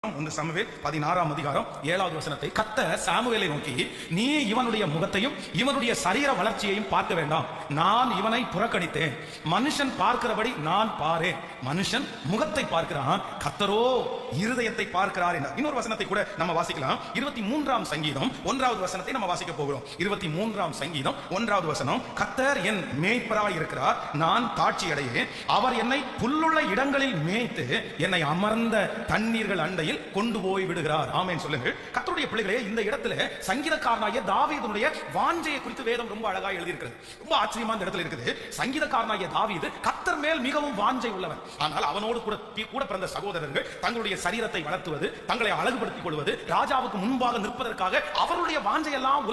Samuel 16ஆம் அதிகாரம் 7வது வசனத்தை கர்த்தர் சாமுவேலை நோக்கி, நீ இவனுடைய முகத்தையும் இவனுடைய சரீர வளர்ச்சியையும் பார்க்க வேண்டாம், நான் இவனை புறக்கணித்தேன். மனுஷன் பார்க்கிறபடி நான் பாரேன். மனுஷன் முகத்தை பார்க்கிறான், கர்த்தரோ இருதயத்தை பார்க்கிறார் என்றார். இன்னொரு வசனத்தை கூட நம்ம வாசிக்கலாம். 23ஆம் சங்கீதம் 1வது வசனத்தை நம்ம வாசிக்க போகிறோம். 23ஆம் சங்கீதம் 1வது வசனம், கர்த்தர் என் மேய்ப்பராய் இருக்கிறார், நான் தாட்சி அடையேன். அவர் என்னை புல்லுள்ள இடங்களில் மேய்த்து என்னை அமர்ந்த தண்ணீர்கள் அண்டையில் கொண்டு போய் விடுகிறார். ஆமென் சொல்லுங்கள். கர்த்தருடைய பிள்ளைகளே, இந்த இடத்துல சங்கீதக்காரனாகிய தாவீதுடைய வாஞ்சையை குறித்து வேதம் ரொம்ப அழகாக எழுதி இருக்கிறது. ரொம்ப ஆச்சரியமான இடத்துல இருக்குது. சங்கீதக்காரனாகிய தாவீது கர்த்தர் மேல் மிகவும் வாஞ்சை உள்ளவன். ஆனால் அவனோடு கூட பிறந்த சகோதரர்கள் தங்களுடைய சரீரத்தை வளர்த்துவது, தங்களை அழகுபடுத்திக் கொள்வது, ராஜாவுக்கு முன்பாக நிற்பதற்காக அவருடைய வாஞ்சை எல்லாம்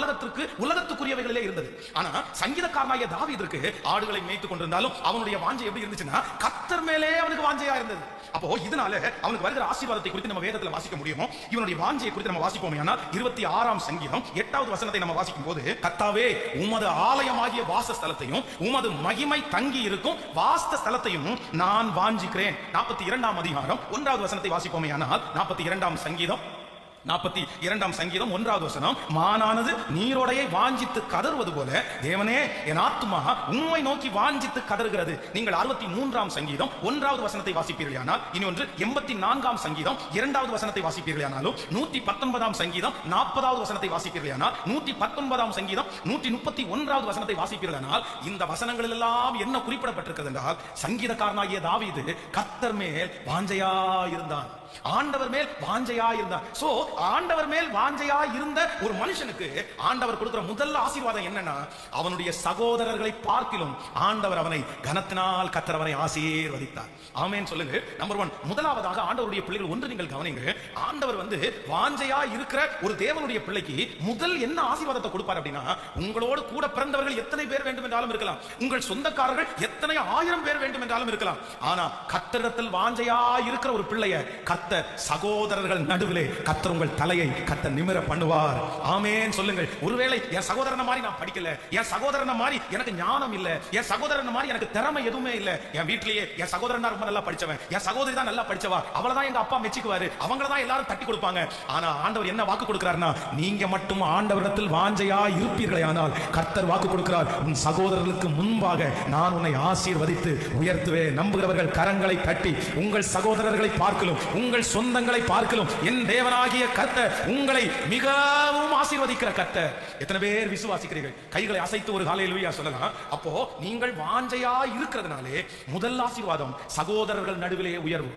உலகத்துக்குரியவைகளிலே இருந்தது. ஆனா சங்கீதக்காரனாகிய தாவீதுக்கு ஆடுகளை மேய்த்துக் கொண்டிருந்தாலும் அவனுடைய வாஞ்சை எப்படி இருந்துச்சுன்னா கர்த்தர் மேலே அவனுக்கு வாஞ்சையா இருந்தது. அப்போ இதனால அவனுக்கு வருகிற ஆசீர்வாதத்தை குறித்து நம்ம வேதத்தில் வாசிக்க முடியுமோ, இவனுடைய வாஞ்சையை குறித்து நம்ம வாசிப்போமே. ஆனால் 26ஆம் சங்கீதம் 8வது வசனத்தை நம்ம வாசிக்கும் போது, கர்த்தாவே உமது ஆலயமாகிய வாசஸ்தலத்தையும் உமது மகிமை தங்கி இருக்கும் வாசஸ்தலத்தையும் நான் வாஞ்சிக்கிறேன். 42ஆம் அதிகாரம் 1வது வசனத்தை வாசிப்போமே. ஆனால் 42ஆம் சங்கீதம் 1வது வசனம், மானானது நீரோடையை வாஞ்சித்து கதறுவது போல தேவனே என் ஆத்துமா உம்மை நோக்கி வாஞ்சித்து கதறுகிறது. நீங்கள் 63ஆம் சங்கீதம் 1வது வசனத்தை வாசிப்பீர்களானால், இன்னொன்று 84ஆம் சங்கீதம் 2வது வசனத்தை வாசிப்பீர்களானாலும், 119ஆம் சங்கீதம் 40வது வசனத்தை வாசிப்பீர்களானால், 119ஆம் சங்கீதம் 131வது வசனத்தை வாசிப்பீர்களானால், இந்த வசனங்கள் எல்லாம் என்ன குறிப்பிடப்பட்டிருக்கிறது என்றால், சங்கீதக்காரனாகிய தாவீது கர்த்தர் மேல் வாஞ்சையா இருந்தான், ஆண்டவர் மேல் வாஞ்சையா இருந்தான். சோ ஆண்டவர் மேல் வாஞ்சையா இருந்த ஒரு மனுஷனுக்கு ஆண்டவர் கொடுக்கிற முதல் ஆசீர்வாதம் என்னன்னா, அவனுடைய சகோதரர்களை பார்க்கிலும் ஆண்டவர் அவனை கனத்தினால் கர்த்தர் அவனை ஆசீர்வதித்தார். ஆமென் சொல்லுங்க. நம்பர் 1, முதலாவதாக ஆண்டவருடைய பிள்ளைகள் ஒன்று நீங்கள் கவனிங்க. ஆண்டவர் வாஞ்சையா இருக்கிற ஒரு தேவனுடைய பிள்ளைக்கு முதல் என்ன ஆசீர்வாதத்தை கொடுப்பார் அப்படின்னா, உங்களோடு கூட பிறந்தவர்கள் எத்தனை பேர் வேண்டும் என்றாலும் இருக்கலாம், உங்கள் சொந்தக்காரர்கள் எத்தனை 1000 பேர் வேண்டும் என்றாலும் இருக்கலாம். ஆனா கர்த்தரிடத்தில் வாஞ்சையா இருக்கிற ஒரு பிள்ளைய கர்த்தர் சகோதரர்கள் நடுவிலே கர்த்தர் உங்கள் தலையை கர்த்தர் நிமிர பண்ணுவார். ஆமென் சொல்லுங்கள். ஒருவேளை என் சகோதரனை மாதிரி நான் படிக்கல, என் சகோதரனை மாதிரி எனக்கு ஞானம் இல்ல, என் சகோதரனை மாதிரி எனக்கு திறமை எதுவுமே இல்ல, என் வீட்டிலேயே என் சகோதரன் ரொம்ப நல்லா படிச்சவன், என் சகோதரி தான் நல்லா படிச்சவா, அவளதான் எங்க அப்பா மெச்சிக்குவாரு, அவங்கள தான் எல்லாரும் தட்டி கொடுப்பாங்க. ஆனா ஆண்டவர் என்ன வாக்கு கொடுக்கிறார்னா, நீங்க மட்டும் ஆண்டவரிடத்தில் வாஞ்சையா இருப்பீர்களே ஆனால் கர்த்தர் வாக்கு கொடுக்கிறார், உன் சகோதரர்களுக்கு முன்பாக நான் உன்னை ஆசீர்வதித்து உயர்த்துவேன். நம்புகிறவர்கள் கரங்களை தட்டி, உங்கள் சகோதரர்களை பார்க்கலும் உங்கள் சொந்தங்களை பார்க்கலும் என் தேவனாகிய கர்த்தர் உங்களை மிகவும் ஆசீர்வதிக்கிற கர்த்தர். எத்தனை பேர் விசுவாசிக்கிறீர்கள்? கைகளை அசைத்து ஒரு ஹல்லேலூயா சொல்லலாம். அப்போ நீங்கள் வாஞ்சையா இருக்கிறதுனாலே முதல் ஆசீர்வாதம் சகோதரர்கள் நடுவிலே உயர்வு.